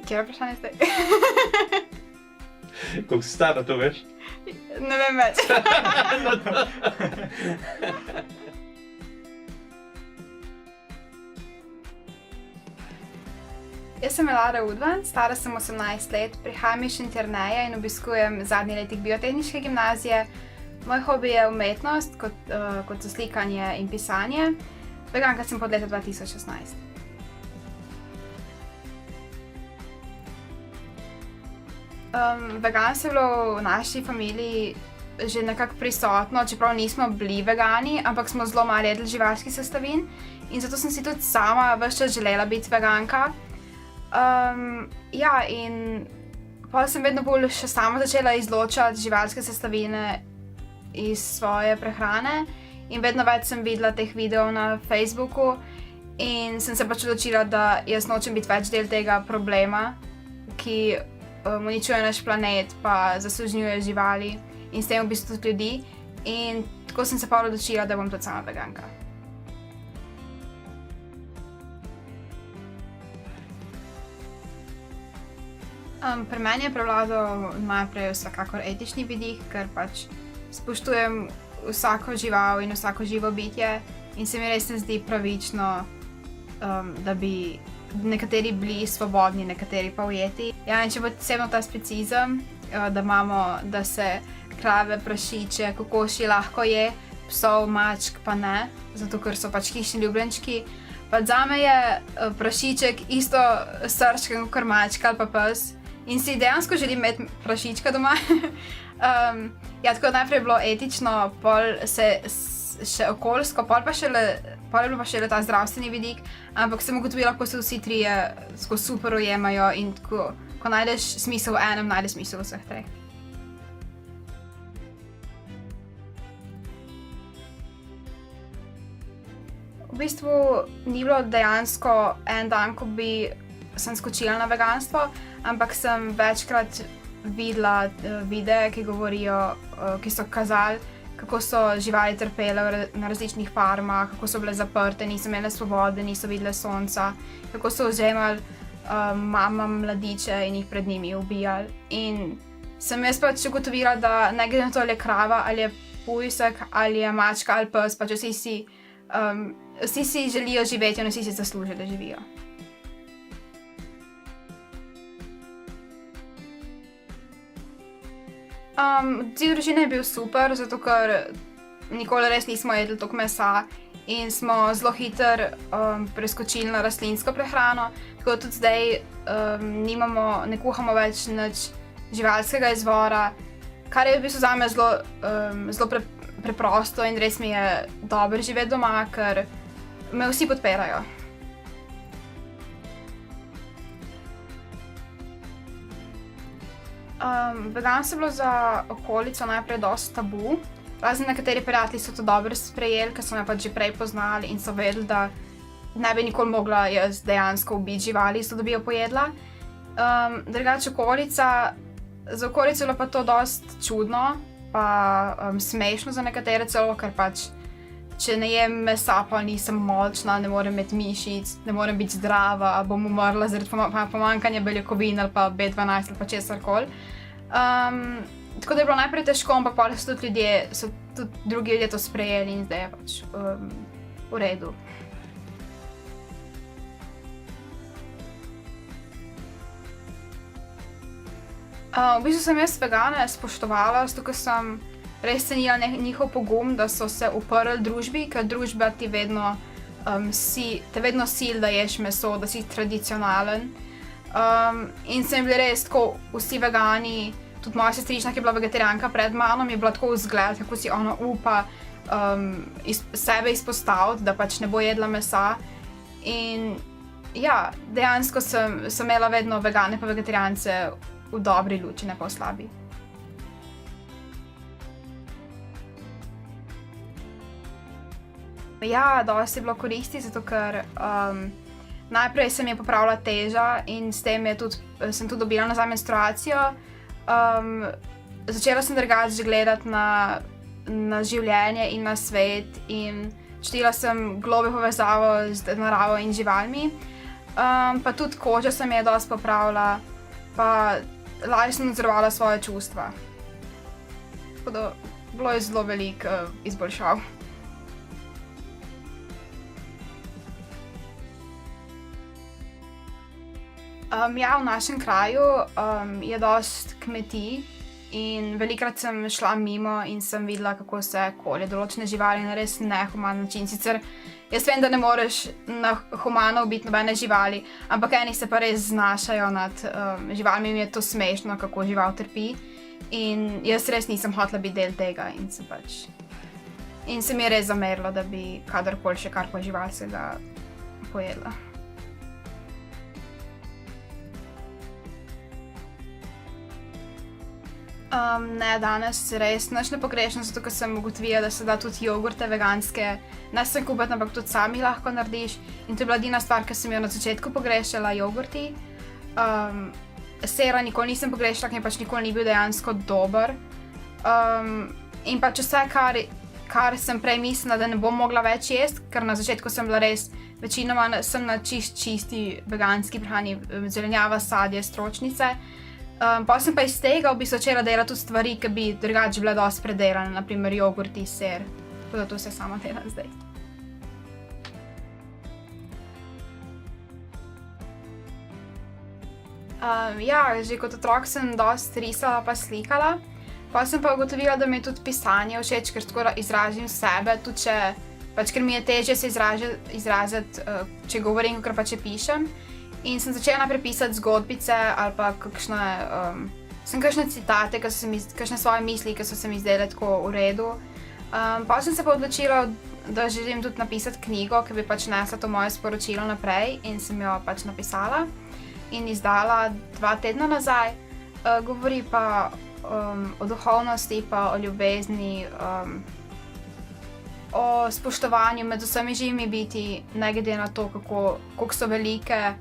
Kje je vprašanje zdaj? Koliko si stara, to veš? Ne vem več. Jaz sem Lara Udvan, stara sem 18 let, prihajam iz Šentjerneja in obiskujem zadnji letnik biotehniške gimnazije. Moj hobi je umetnost, kot so slikanje in pisanje. Veganka sem od leta 2016. Veganstvo je bilo v naši familiji že nekako prisotno, čeprav nismo bili vegani, ampak smo zelo malo jedli živalskih sestavin in zato sem si tudi sama ves čas želela biti veganka. Ja, in potem sem vedno bolj še sama začela izločati živalske sestavine iz svoje prehrane in vedno več sem videla teh videov na Facebooku in sem se pač odločila, da jaz nočem biti več del tega problema, ki uničuje naš planet pa zasužnjuje živali in s tem v bistvu tudi ljudi. In tako sem se pa odločila, da bom tudi sama veganka. Pri meni je prevladal najprej vsekakor etični vidik, ker pač spoštujem vsako žival in vsako živo bitje in se mi res ne zdi pravično, da bi nekateri bili svobodni, nekateri pa ujeti. Ja, in če bo posebno ta specizem, da se krave, prašiče, kokoši lahko je, psov, mačk pa ne, zato ker so pač hišni ljubljenčki. Pa zame je prašiček isto srčken kot mačka ali pa pes in si dejansko želim imeti prašička doma. Ja, tako najprej je bilo etično, pol se še okoljsko, pol je bilo pa šele ta zdravstveni vidik, ampak sem ugotovila, kako se vsi trije super ujemajo in tako, ko najdeš smisel v enem, najdeš smisel v vseh treh. V bistvu ni bilo dejansko en dan, ko bi sem skočila na veganstvo, ampak sem večkrat videla videe, ki so kazali, kako so živali trpele na različnih farmah, kako so bile zaprte, niso imele svobode, niso videle sonca, kako so vzemali mamam mladiče in jih pred njimi ubijali. In sem jaz pač ugotovila, da ne glede na to, ali je krava, ali je pujsek, ali je mačka ali pes, pač vsi si želijo živeti in vsi si zaslužijo, da živijo. Odziv družine je bil super, zato ker nikoli res nismo jedli toliko mesa in smo zelo hitro preskočili na rastlinsko prehrano, tako da tudi zdaj ne kuhamo več nič živalskega izvora, kar je v bistvu zame zelo preprosto in res mi je dobro živeti doma, ker me vsi podpirajo. Veganstvo je bilo za okolico najprej dosti tabu. Razen nekateri prijatelji so to dobro sprejeli, ker so me pač že prej poznali in so vedeli, da ne bi nikoli mogla jaz dejansko ubiti živali, zato da bi jo pojedla. Drugače za okolico je bilo pa to dosti čudno, pa smešno za nekatere celo, ker pač če ne jem mesa, pa nisem močna, ne morem imeti mišic, ne morem biti zdrava, bom umrla zaradi pomanjkanja beljakovin ali pa B12 ali pa česarkoli. Tako da je bilo najprej težko, ampak potem so tudi drugi ljudje to sprejeli in zdaj je pač v redu. V bistvu sem jaz vegane spoštovala, zato ker sem res cenila njihov pogum, da so se uprli družbi, ker družba te vedno sil, da ješ meso, da si tradicionalen. In so mi bili res tako vsi vegani, tudi moja sestrična, ki je bila vegetarijanka pred mano, mi je bila tako vzgled, kako si ona upa sebe izpostaviti, da pač ne bo jedla mesa. In ja, dejansko sem imela vedno vegane pa vegetarijance v dobri luči, ne pa v slabi. Ja, dosti je bilo koristi, zato ker najprej se mi je popravila teža in s tem sem tudi dobila nazaj menstruacijo. Začela sem drugače gledati na življenje in na svet in čutila sem globljo povezavo z naravo in živalmi. Pa tudi koža se mi je dosti popravila, pa lažje sem nadzorovala svoje čustva. Tako da bilo je zelo veliko izboljšav. Ja, v našem kraju je dosti kmetij in velikokrat sem šla mimo in sem videla, kako se kolje določene živali na res nehuman način. Sicer jaz vem, da ne moreš na humano ubiti nobene živali, ampak eni se pa res znašajo nad živalmi in mi je to smešno, kako žival trpi. In jaz res nisem hotela biti del tega in se mi je res zamerilo, da bi kadarkoli še karkoli živalskega pojedla. Ne, danes res nič ne pogrešam, zato ker sem ugotovila, da se da tudi jogurte veganske ne samo kupiti, ampak tudi sami lahko narediš. In to je bila edina stvar, ki sem jo na začetku pogrešala, jogurti. Sira nikoli nisem pogrešala, ker mi pač nikoli ni bil dejansko dober. In pač vse, kar sem prej mislila, da ne bom mogla več jesti, ker na začetku sem bila res, večinoma sem na čisti veganski prehrani, zelenjava, sadje, stročnice. Pa sem pa iz tega v bistvu začela delati tudi stvari, ki bi drugače bile dosti predelane, naprimer jogurti, sir. Tako da to se sama delam zdaj. Ja, že kot otrok sem dosti risala pa slikala. Pa sem pa ugotovila, da mi je tudi pisanje všeč, ker tako izrazim sebe, tudi ker mi je težje se izraziti, če govorim, kakor pa če pišem. In sem začela najprej pisati zgodbice ali pa kakšne citate, kakšne svoje misli, ki so se mi zdele tako v redu. Pa sem se pa odločila, da želim tudi napisati knjigo, ki bi pač nesla to moje sporočilo naprej in sem jo pač napisala in izdala 2 tedna nazaj. Govori pa o duhovnosti, pa o ljubezni, o spoštovanju med vsemi živimi bitji, ne glede na to, koliko so velike,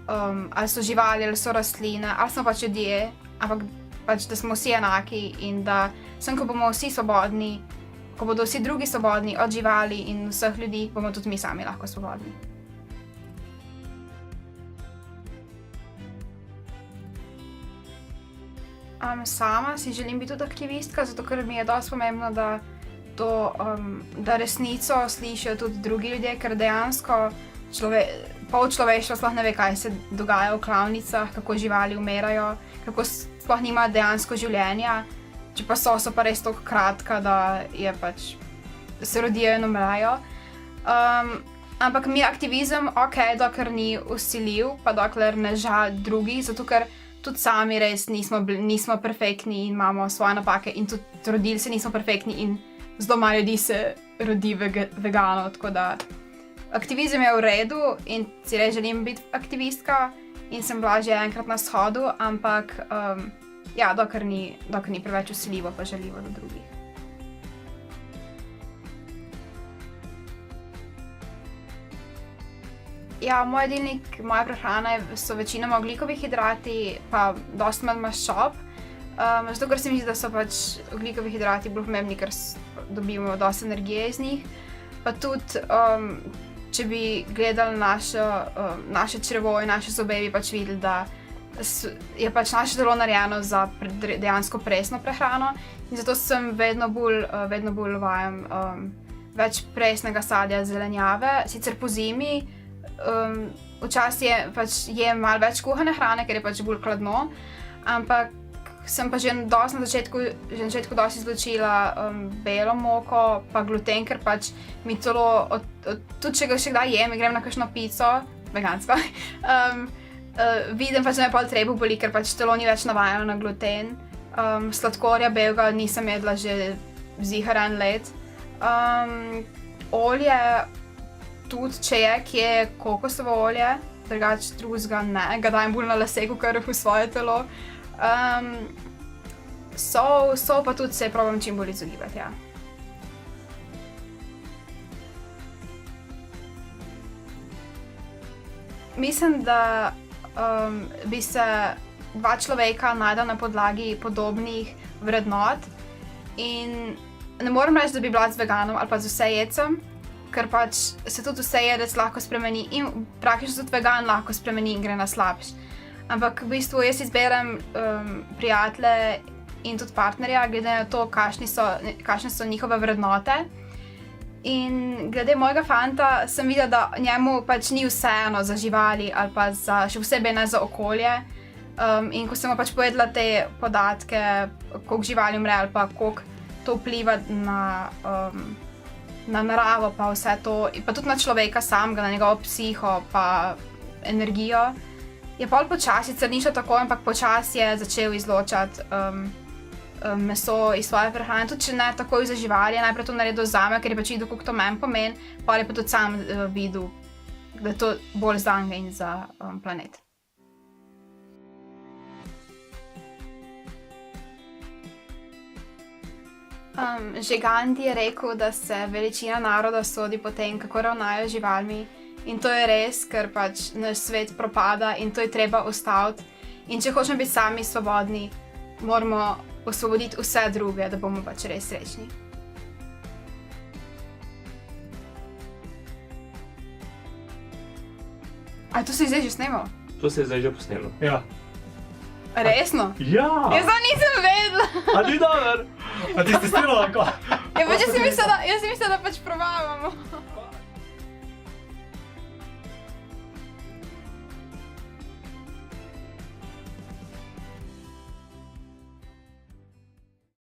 ali so živali, ali so rastline, ali smo pač ljudje, ampak pač, da smo vsi enaki in da ko bomo vsi svobodni, ko bodo vsi drugi svobodni od živali in vseh ljudi, bomo tudi mi sami lahko svobodni. Sama si želim biti tudi aktivistka, zato ker mi je dosti pomembno, da resnico slišijo tudi drugi ljudje, ker dejansko pol človeštva sploh ne ve, kaj se dogaja v klavnicah, kako živali umirajo, kako sploh nimajo dejansko življenja, če pa so pa res toliko kratka, da se rodijo in umrejo. Ampak mi aktivizem, dokler ni vsiljiv, pa dokler ne žal drugih, zato ker tudi sami res nismo perfektni in imamo svoje napake in tudi rodili se nismo perfektni in zelo malo ljudi se rodi vegano, tako da aktivizem je v redu in si res želim biti aktivistka in sem bila že enkrat na shodu, ampak ja, dokler ni preveč vsiljivo pa žaljivo do drugih. Ja, moj jedilnik, moja prehrana so večinoma ogljikovi hidrati, pa dosti manj maščob. Zato, ker se mi zdi, da so pač ogljikovi hidrati bolj pomembni, ker dobimo dosti energije iz njih. Pa tudi, če bi gledali naše črevo in naše zobe, bi pač videli, da je pač naše telo narejeno za dejansko presno prehrano. In zato sem vedno bolj uvajam več presnega sadja, zelenjave, sicer po zimi. Včasih jem malo več kuhane hrane, ker je pač bolj hladno, ampak sem pa že na začetku dosti izločila belo moko pa gluten, ker pač mi telo, tudi če ga še kdaj jem, grem na kakšno pico, vegansko, vidim pač, da me pol trebuh boli, ker pač telo ni več navajeno na gluten. Sladkorja belega nisem jedla že ziher en let. Olje, tudi če je kokosovo olje, drugače drugega ne, ga dajem bolj na lase, kakor v svoje telo. Sol pa tudi se probam čim bolj izogibati, ja. Mislim, da bi se 2 človeka našla na podlagi podobnih vrednot in ne morem reči, da bi bila z veganom ali pa z vsejedcem, ker pač se tudi vse jedec lahko spremeni in praktično tudi vegan lahko spremeni in gre na slabš. Ampak v bistvu jaz izberem prijatelje in tudi partnerja, glede na to, kakšne so njihove vrednote. In glede mojega fanta sem videla, da njemu pač ni vseeno za živali ali pa še posebej ne za okolje. In ko sem mu pač povedala te podatke, koliko živali umre ali pa koliko to vpliva na naravo pa vse to, pa tudi na človeka samega, na njegovo psiho pa energijo, je pol počasi, sicer ni šlo tako, ampak počasi je začel izločati meso iz svoje prehrane, tudi če ne takoj za živali, je najprej to naredil zame, ker je pač videl, koliko to meni pomeni, pa je pa tudi sam videl, da je to bolj zanj in za planet. Že Gandhi je rekel, da se veličina naroda sodi po tem, kako ravnajo z živalmi. In to je res, ker pač naš svet propada in to je treba ustaviti. In če hočemo biti sami svobodni, moramo osvoboditi vse druge, da bomo pač res srečni. A to si zdaj že snemal? To se je zdaj že posnelo. Ja. Resno? Ja! Jaz to nisem vedela! A ni dober? A ti si snimala lahko? Ja, pač jaz sem mislila, da pač probavamo.